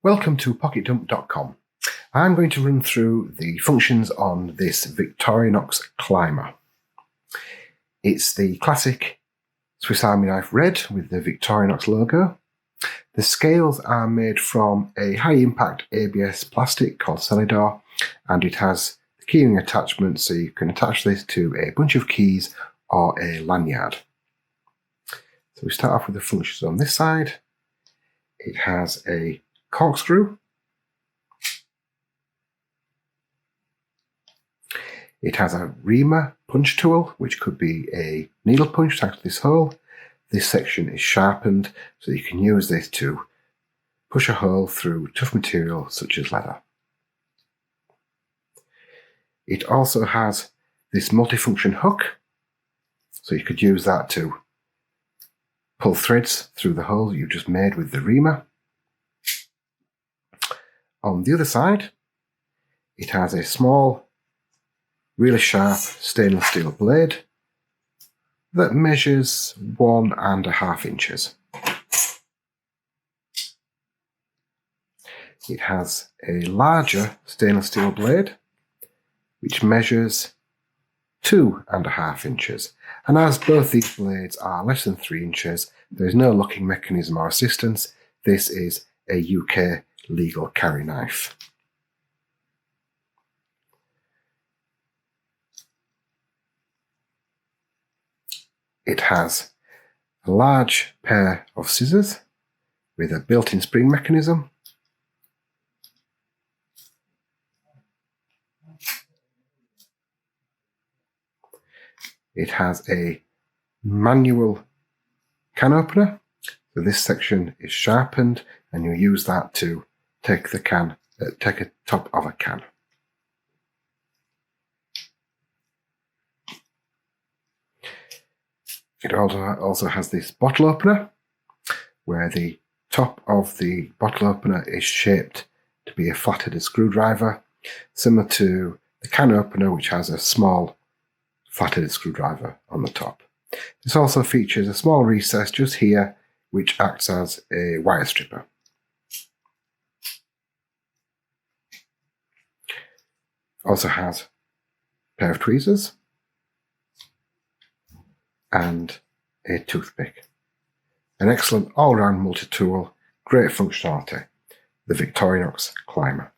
Welcome to PocketDump.com. I'm going to run through the functions on this Victorinox climber. It's the classic Swiss Army knife red with the Victorinox logo. The scales are made from a high-impact ABS plastic called Cellidor, and it has the keying attachment, so you can attach this to a bunch of keys or a lanyard. So we start off with the functions on this side. It has a corkscrew. It has a Reamer punch tool, which could be a needle punch tied to this hole. This section is sharpened, so you can use this to push a hole through tough material such as leather. It also has this multifunction hook, so you could use that to pull threads through the hole you just made with the Reamer. On the other side, it has a small, really sharp stainless steel blade that measures 1.5 inches. It has a larger stainless steel blade which measures 2.5 inches. And as both these blades are less than 3 inches, there is no locking mechanism or assistance. This is a UK legal carry knife. It has a large pair of scissors with a built-in spring mechanism. It has a manual can opener, so this section is sharpened and you use that to take a top of a can. It also has this bottle opener, where the top of the bottle opener is shaped to be a flat-headed screwdriver, similar to the can opener, which has a small flat-headed screwdriver on the top. This also features a small recess just here, which acts as a wire stripper. Also has a pair of tweezers and a toothpick. An excellent all-round multi-tool, great functionality, the Victorinox climber.